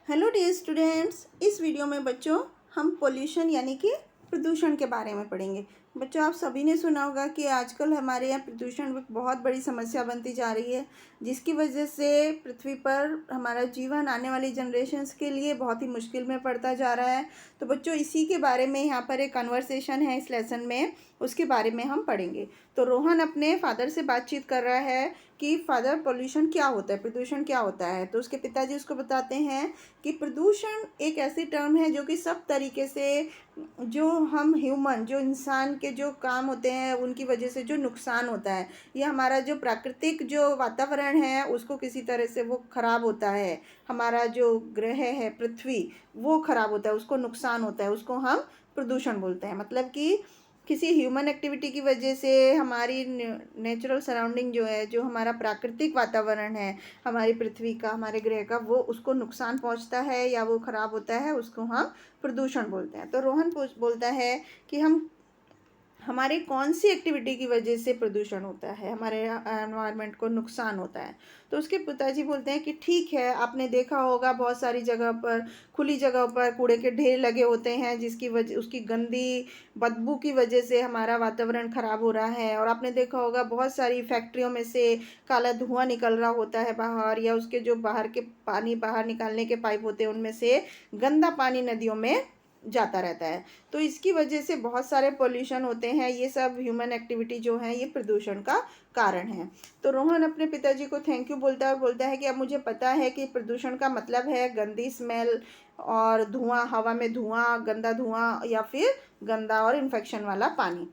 Hello dear students, इस video में बच्चों हम पोल्यूशन यानी कि प्रदूषण के बारे में पढ़ेंगे। बच्चों, आप सभी ने सुना होगा कि आजकल हमारे यहाँ प्रदूषण एक बहुत बड़ी समस्या बनती जा रही है, जिसकी वजह से पृथ्वी पर हमारा जीवन आने वाली जनरेशन्स के लिए बहुत ही मुश्किल में पड़ता जा रहा है। तो बच्चों, इसी के बारे में यहाँ पर एक कन्वर्सेशन है इस लेसन में, उसके बारे में हम पढ़ेंगे। तो रोहन अपने फादर से बातचीत कर रहा है कि फादर, पोल्यूशन क्या होता है, प्रदूषण क्या होता है। तो उसके पिताजी उसको बताते हैं कि प्रदूषण एक ऐसी टर्म है जो कि सब तरीके से जो हम ह्यूमन, जो इंसान के जो काम होते हैं उनकी वजह से जो नुकसान होता है, या हमारा जो प्राकृतिक जो वातावरण है उसको किसी तरह से वो ख़राब होता है, हमारा जो ग्रह है पृथ्वी वो ख़राब होता है, उसको नुकसान होता है, उसको हम प्रदूषण बोलते हैं। मतलब कि किसी ह्यूमन एक्टिविटी की वजह से हमारी नेचुरल सराउंडिंग जो है, जो हमारा प्राकृतिक वातावरण है हमारी पृथ्वी का, हमारे ग्रह का, वो उसको नुकसान पहुंचता है या वो ख़राब होता है, उसको हम प्रदूषण बोलते हैं। तो रोहन बोलता है कि हमारे कौन सी एक्टिविटी की वजह से प्रदूषण होता है, हमारे एनवायरनमेंट को नुकसान होता है। तो उसके पिताजी बोलते हैं कि ठीक है, आपने देखा होगा बहुत सारी जगह पर, खुली जगह पर कूड़े के ढेर लगे होते हैं, जिसकी वजह उसकी गंदी बदबू की वजह से हमारा वातावरण ख़राब हो रहा है। और आपने देखा होगा बहुत सारी फैक्ट्रियों में से काला धुआं निकल रहा होता है बाहर, या उसके जो बाहर के पानी बाहर निकालने के पाइप होते हैं उनमें से गंदा पानी नदियों में जाता रहता है। तो इसकी वजह से बहुत सारे पोल्यूशन होते हैं। ये सब ह्यूमन एक्टिविटी जो है ये प्रदूषण का कारण है। तो रोहन अपने पिताजी को थैंक यू बोलता है और बोलता है कि अब मुझे पता है कि प्रदूषण का मतलब है गंदी स्मेल और धुआं, हवा में धुआं, गंदा धुआं, या फिर गंदा और इन्फेक्शन वाला पानी।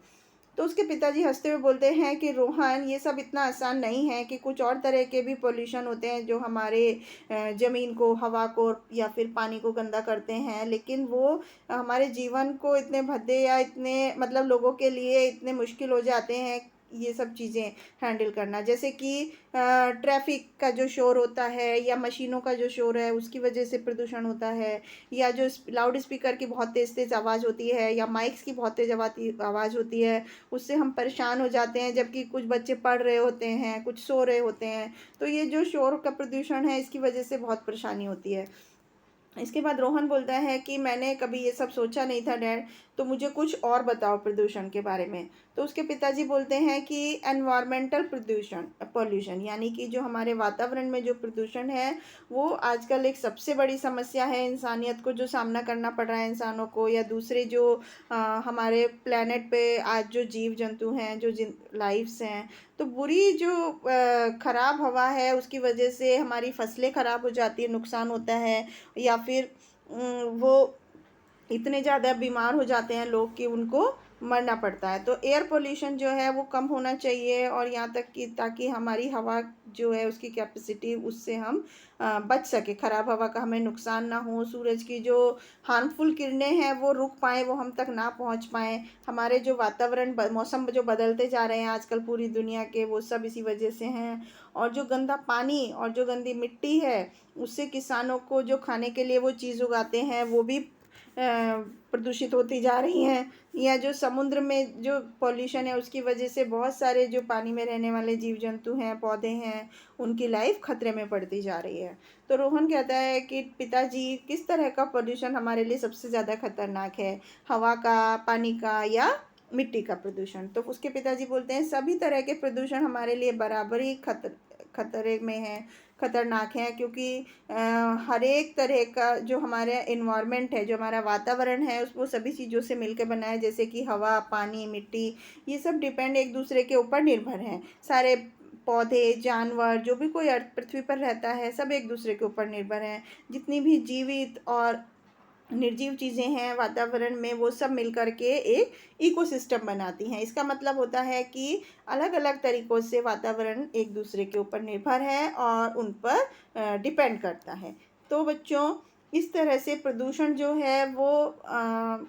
तो उसके पिताजी हंसते हुए बोलते हैं कि रोहन, ये सब इतना आसान नहीं है, कि कुछ और तरह के भी पोल्यूशन होते हैं जो हमारे ज़मीन को, हवा को या फिर पानी को गंदा करते हैं, लेकिन वो हमारे जीवन को इतने भद्दे या इतने मतलब लोगों के लिए इतने मुश्किल हो जाते हैं ये सब चीज़ें हैंडल करना। जैसे कि ट्रैफिक का जो शोर होता है, या मशीनों का जो शोर है उसकी वजह से प्रदूषण होता है, या जो लाउड स्पीकर की बहुत तेज़ तेज़ आवाज़ होती है, या माइक्स की बहुत तेज़ आवाज़ होती है, उससे हम परेशान हो जाते हैं, जबकि कुछ बच्चे पढ़ रहे होते हैं, कुछ सो रहे होते हैं। तो ये जो शोर का प्रदूषण है इसकी वजह से बहुत परेशानी होती है। इसके बाद रोहन बोलता है कि मैंने कभी ये सब सोचा नहीं था डैड, तो मुझे कुछ और बताओ प्रदूषण के बारे में। तो उसके पिताजी बोलते हैं कि एनवायरमेंटल प्रदूषण, पॉल्यूशन, यानी कि जो हमारे वातावरण में जो प्रदूषण है वो आजकल एक सबसे बड़ी समस्या है इंसानियत को, जो सामना करना पड़ रहा है इंसानों को, या दूसरे जो हमारे प्लेनेट पे आज जो जीव जंतु हैं, जो लाइफ्स हैं। तो बुरी जो ख़राब हवा है उसकी वजह से हमारी फसलें ख़राब हो जाती है, नुकसान होता है, या फिर वो इतने ज़्यादा बीमार हो जाते हैं लोग कि उनको मरना पड़ता है। तो एयर पोल्यूशन जो है वो कम होना चाहिए, और यहाँ तक कि ताकि हमारी हवा जो है उसकी कैपेसिटी, उससे हम बच सके, ख़राब हवा का हमें नुकसान ना हो, सूरज की जो हार्मफुल किरणें हैं वो रुक पाएँ, वो हम तक ना पहुँच पाएँ। हमारे जो वातावरण मौसम जो बदलते जा रहे हैं आजकल पूरी दुनिया के, वो सब इसी वजह से हैं। और जो गंदा पानी और जो गंदी मिट्टी है, उससे किसानों को जो खाने के लिए वो चीज़ उगाते हैं वो भी प्रदूषित होती जा रही हैं। या जो समुद्र में जो पॉल्यूशन है उसकी वजह से बहुत सारे जो पानी में रहने वाले जीव जंतु हैं, पौधे हैं, उनकी लाइफ खतरे में पड़ती जा रही है। तो रोहन कहता है कि पिताजी, किस तरह का पॉल्यूशन हमारे लिए सबसे ज़्यादा खतरनाक है, हवा का, पानी का, या मिट्टी का प्रदूषण। तो उसके पिताजी बोलते हैं सभी तरह के प्रदूषण हमारे लिए बराबर ही खतरे में है, खतरनाक है, क्योंकि हर एक तरह का जो हमारे इन्वायरमेंट है, जो हमारा वातावरण है, उस वो सभी चीज़ों से मिलकर बना है, जैसे कि हवा, पानी, मिट्टी, ये सब डिपेंड एक दूसरे के ऊपर निर्भर हैं। सारे पौधे, जानवर, जो भी कोई अर्थ पृथ्वी पर रहता है, सब एक दूसरे के ऊपर निर्भर हैं। जितनी भी जीवित और निर्जीव चीज़ें हैं वातावरण में, वो सब मिलकर के एक इकोसिस्टम बनाती हैं। इसका मतलब होता है कि अलग अलग तरीक़ों से वातावरण एक दूसरे के ऊपर निर्भर है और उन पर डिपेंड करता है। तो बच्चों, इस तरह से प्रदूषण जो है वो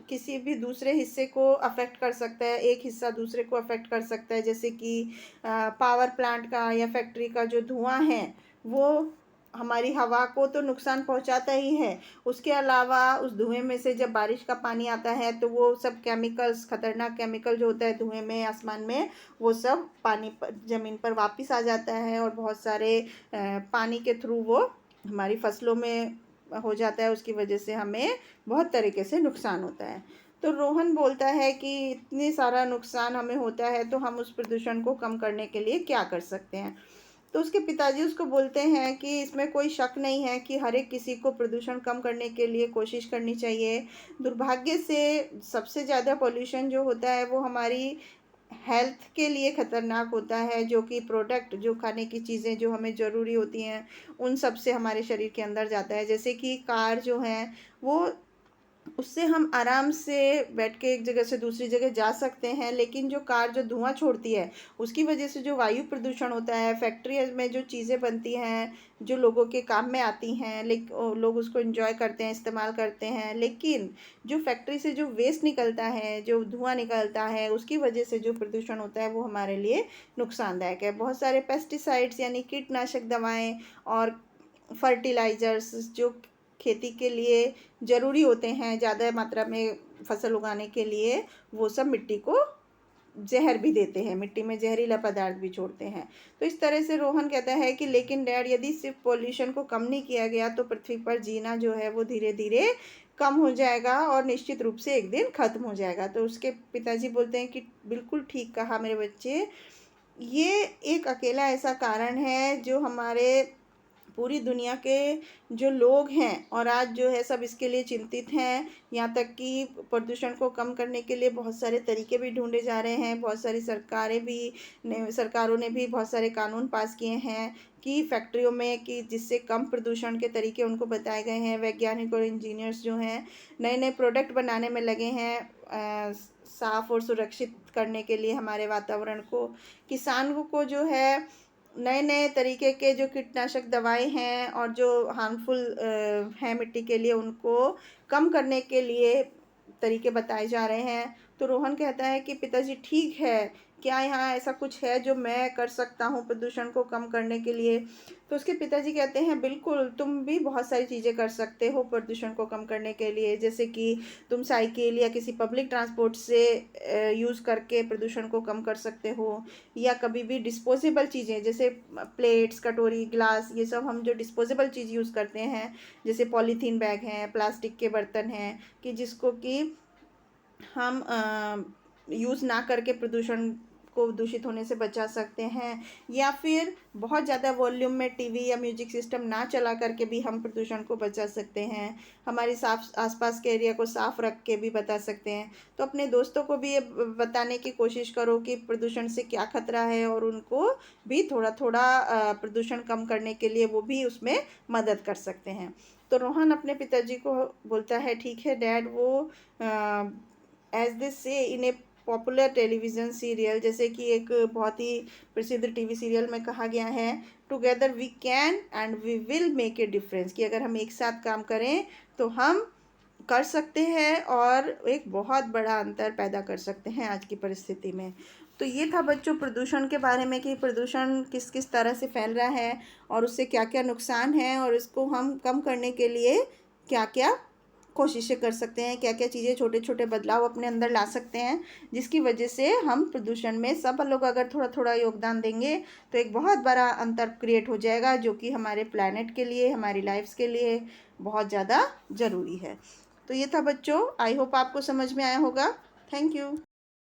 किसी भी दूसरे हिस्से को अफ़ेक्ट कर सकता है, एक हिस्सा दूसरे को अफ़ेक्ट कर सकता है। जैसे कि पावर प्लांट का या फैक्ट्री का जो धुआं है वो हमारी हवा को तो नुकसान पहुंचाता ही है, उसके अलावा उस धुएं में से जब बारिश का पानी आता है तो वो सब केमिकल्स, खतरनाक केमिकल जो होता है धुएं में, आसमान में, वो सब पानी पर, ज़मीन पर वापस आ जाता है, और बहुत सारे पानी के थ्रू वो हमारी फसलों में हो जाता है, उसकी वजह से हमें बहुत तरीके से नुकसान होता है। तो रोहन बोलता है कि इतनी सारा नुकसान हमें होता है तो हम उस प्रदूषण को कम करने के लिए क्या कर सकते हैं। तो उसके पिताजी उसको बोलते हैं कि इसमें कोई शक नहीं है कि हर एक किसी को प्रदूषण कम करने के लिए कोशिश करनी चाहिए। दुर्भाग्य से सबसे ज़्यादा पॉल्यूशन जो होता है वो हमारी हेल्थ के लिए ख़तरनाक होता है, जो कि प्रोडक्ट, जो खाने की चीज़ें जो हमें ज़रूरी होती हैं उन सब से हमारे शरीर के अंदर जाता है। जैसे कि कार जो है वो, उससे हम आराम से बैठ के एक जगह से दूसरी जगह जा सकते हैं, लेकिन जो कार जो धुआं छोड़ती है उसकी वजह से जो वायु प्रदूषण होता है, फैक्ट्री में जो चीज़ें बनती हैं जो लोगों के काम में आती हैं, लोग उसको एंजॉय करते हैं, इस्तेमाल करते हैं, लेकिन जो फैक्ट्री से जो वेस्ट निकलता है, जो धुआं निकलता है, उसकी वजह से जो प्रदूषण होता है वो हमारे लिए नुकसानदायक है। बहुत सारे पेस्टिसाइड्स यानी कीटनाशक दवाएँ और फर्टिलाइज़र्स जो खेती के लिए ज़रूरी होते हैं ज़्यादा मात्रा में फसल उगाने के लिए, वो सब मिट्टी को जहर भी देते हैं, मिट्टी में जहरीला पदार्थ भी छोड़ते हैं। तो इस तरह से रोहन कहता है कि लेकिन डैड, यदि सिर्फ पॉल्यूशन को कम नहीं किया गया तो पृथ्वी पर जीना जो है वो धीरे धीरे कम हो जाएगा और निश्चित रूप से एक दिन ख़त्म हो जाएगा। तो उसके पिताजी बोलते हैं कि बिल्कुल ठीक कहा मेरे बच्चे, ये एक अकेला ऐसा कारण है जो हमारे पूरी दुनिया के जो लोग हैं और आज जो है सब इसके लिए चिंतित हैं। यहाँ तक कि प्रदूषण को कम करने के लिए बहुत सारे तरीके भी ढूंढे जा रहे हैं। बहुत सारी सरकारों ने भी बहुत सारे कानून पास किए हैं कि फैक्ट्रियों में, कि जिससे कम प्रदूषण के तरीके उनको बताए गए हैं। वैज्ञानिक और इंजीनियर्स जो हैं नए नए प्रोडक्ट बनाने में लगे हैं साफ़ और सुरक्षित करने के लिए हमारे वातावरण को। किसानों को जो है नए नए तरीके के जो कीटनाशक दवाएं हैं और जो हार्मफुल हैं मिट्टी के लिए, उनको कम करने के लिए तरीके बताए जा रहे हैं। तो रोहन कहता है कि पिताजी ठीक है, क्या यहाँ ऐसा कुछ है जो मैं कर सकता हूँ प्रदूषण को कम करने के लिए। तो उसके पिताजी कहते हैं बिल्कुल, तुम भी बहुत सारी चीज़ें कर सकते हो प्रदूषण को कम करने के लिए, जैसे कि तुम साइकिल या किसी पब्लिक ट्रांसपोर्ट से यूज़ करके प्रदूषण को कम कर सकते हो, या कभी भी डिस्पोजेबल चीज़ें जैसे प्लेट्स, कटोरी, ग्लास, ये सब हम जो डिस्पोजेबल चीज़ यूज़ करते हैं जैसे पॉलीथीन बैग हैं, प्लास्टिक के बर्तन हैं, कि जिसको कि हम यूज़ ना करके प्रदूषण को दूषित होने से बचा सकते हैं। या फिर बहुत ज़्यादा वॉल्यूम में टीवी या म्यूजिक सिस्टम ना चला करके भी हम प्रदूषण को बचा सकते हैं। हमारे साफ आसपास के एरिया को साफ रख के भी बता सकते हैं। तो अपने दोस्तों को भी ये बताने की कोशिश करो कि प्रदूषण से क्या खतरा है, और उनको भी थोड़ा थोड़ा प्रदूषण कम करने के लिए वो भी उसमें मदद कर सकते हैं। तो रोहन अपने पिताजी को बोलता है ठीक है डैड, वो एज दे से इन ए पॉपुलर टेलीविज़न सीरियल, जैसे कि एक बहुत ही प्रसिद्ध टीवी सीरियल में कहा गया है, together we can and we will make a difference, कि अगर हम एक साथ काम करें तो हम कर सकते हैं और एक बहुत बड़ा अंतर पैदा कर सकते हैं आज की परिस्थिति में। तो ये था बच्चों प्रदूषण के बारे में, कि प्रदूषण किस किस तरह से फैल रहा है और उससे क्या क्या नुकसान है, और इसको हम कम करने के लिए क्या क्या कोशिशें कर सकते हैं, क्या क्या चीज़ें, छोटे छोटे बदलाव अपने अंदर ला सकते हैं, जिसकी वजह से हम प्रदूषण में सब लोग अगर थोड़ा थोड़ा योगदान देंगे तो एक बहुत बड़ा अंतर क्रिएट हो जाएगा, जो कि हमारे प्लैनेट के लिए, हमारी लाइफ्स के लिए बहुत ज़्यादा ज़रूरी है। तो ये था बच्चों, आई होप आपको समझ में आया होगा। Thank you.